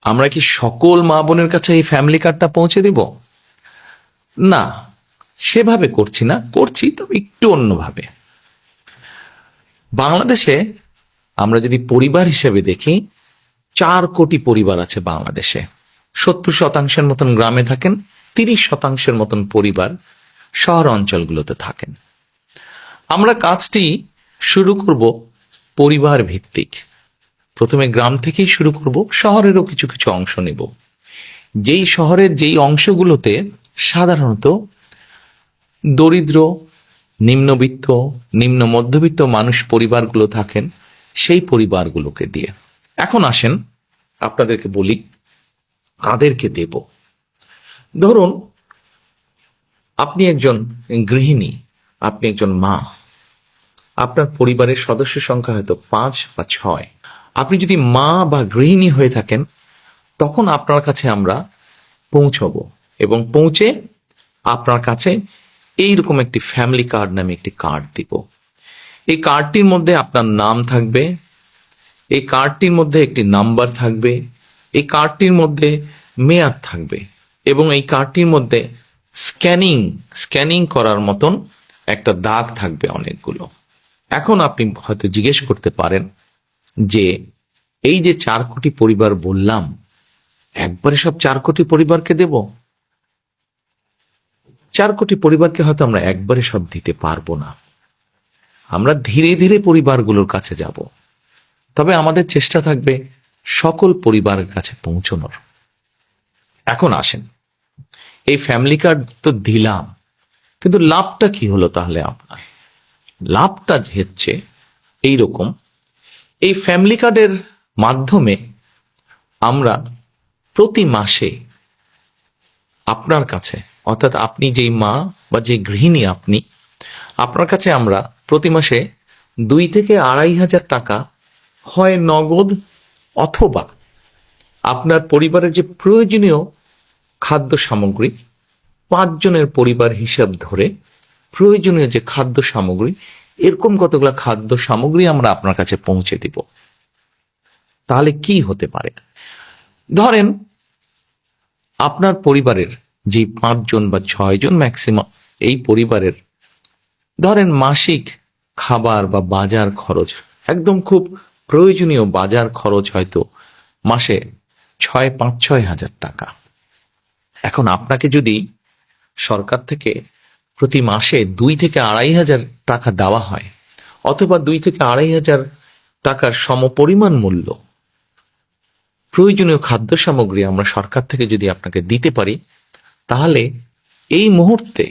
আমরা কি সকল মা বোনের কাছে এই ফ্যামিলি কার্ডটা পৌঁছে দিব? না, সেভাবে করছি না, করছি তবে একটু অন্যভাবে। বাংলাদেশে আমরা যদি পরিবার হিসেবে দেখি, 4 কোটি পরিবার আছে বাংলাদেশে। 70% মতন গ্রামে থাকেন, 30% মতন পরিবার শহর অঞ্চলগুলোতে থাকেন। আমরা কাজটি শুরু করব পরিবার ভিত্তিক। প্রথমে গ্রাম থেকেই শুরু করব, শহরেরও কিছু কিছু অংশ নেব। যেই শহরের যেই অংশগুলোতে সাধারণত দরিদ্র, নিম্নবিত্ত, নিম্ন মধ্যবিত্ত মানুষ পরিবারগুলো থাকেন, সেই পরিবারগুলোকে দিয়ে। এখন আসেন আপনাদেরকে বলি কাদেরকে দেব। ধরুন আপনি একজন গৃহিণী, আপনি একজন মা, আপনার পরিবারের সদস্য সংখ্যা হয়তো 5 বা 6। আপনি যদি মা বা গৃহিণী হয়ে থাকেন, তখন আপনার কাছে আমরা পৌঁছবো এবং পৌঁছে আপনার কাছে এইরকম একটি ফ্যামিলি কার্ড নামে একটি কার্ড দিব। এই কার্ডটির মধ্যে আপনার নাম থাকবে, এই কার্ডটির মধ্যে একটি নাম্বার থাকবে, এই কার্ডটির মধ্যে মেয়াদ থাকবে এবং এই কার্ডটির মধ্যে স্ক্যানিং করার মতন একটা দাগ থাকবে অনেকগুলো। এখন আপনি হয়তো জিজ্ঞেস করতে পারেন যে এই যে 4 কোটি পরিবার বললাম, একবারে সব 4 কোটি পরিবারকে দেব? 4 কোটি পরিবারকে হয়তো আমরা একবারে সব দিতে পারবো না। আমরা ধীরে ধীরে পরিবারগুলোর কাছে যাব, তবে আমাদের চেষ্টা থাকবে সকল পরিবারের কাছে পৌঁছানোর। এখন আসেন, এই ফ্যামিলি কার্ড তো দিলাম, কিন্তু লাভটা কি হলো তাহলে আপনার? লাভটা হচ্ছে এইরকম, এই ফ্যামিলি কার্ডের মাধ্যমে আমরা প্রতি মাসে আপনার কাছে, অর্থাৎ আপনি যেই মা বা যে গৃহিণী আপনি, আপনার কাছে আমরা প্রতি মাসে 2 থেকে 2,500 টাকা হয় নগদ অথবা আপনার পরিবারের যে প্রয়োজনীয় খাদ্য সামগ্রী, 5 জনের পরিবার হিসাব ধরে প্রয়োজনীয় যে খাদ্য সামগ্রী, এরকম কতগুলো খাদ্য সামগ্রী আমরা আপনার কাছে পৌঁছে দিব। তাহলে কি হতে পারে? ধরেন আপনার পরিবারের যে 5 জন বা 6 জন ম্যাক্সিমাম, এই পরিবারের ধরেন মাসিক খাবার বা বাজার খরচ, একদম খুব প্রয়োজনীয় বাজার খরচ হয়তো মাসে 5-6 হাজার টাকা। এখন আপনাকে যদি সরকার থেকে প্রতি মাসে 2 থেকে 2,500 টাকা দেওয়া হয়, অথবা 2 থেকে 2,500 টাকার সমপরিমাণ মূল্য প্রয়োজনীয় খাদ্য সামগ্রী আমরা সরকার থেকে যদি আপনাকে দিতে পারি, তাহলে এই মুহূর্তে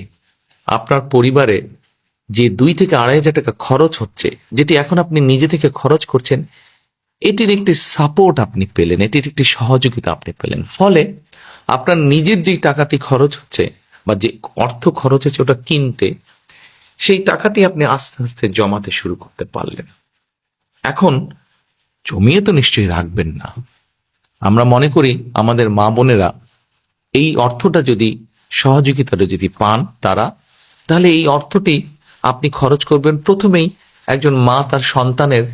আপনার পরিবারে যে 2 থেকে 2,500 টাকা খরচ হচ্ছে, যেটি এখন আপনি নিজে থেকে খরচ করছেন, এটির একটি সাপোর্ট আপনি পেলেন, এটির একটি সহযোগিতা আপনি পেলেন। ফলে আপনার নিজের যে টাকাটি খরচ হচ্ছে বা যে অর্থ খরচ হচ্ছে ওটা কিনতে, সেই টাকাটি আপনি আস্তে আস্তে জমাতে শুরু করতে পারলেন। এখন জমিয়ে তো নিশ্চয়ই রাখবেন না। আমরা মনে করি আমাদের মা বোনেরা এই অর্থটা যদি, সহযোগিতাটা যদি পান তারা, তাহলে এই অর্থটি আপনি খরচ করবেন প্রথমেই একজন মা তার সন্তানের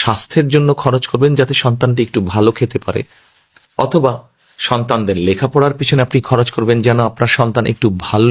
স্বাস্থ্যের জন্য খরচ করবেন, যাতে সন্তানটি একটু ভালো খেতে পারে, অথবা সন্তানদের লেখাপড়ার পিছনে আপনি খরচ করবেন যেন আপনার সন্তান একটু ভালো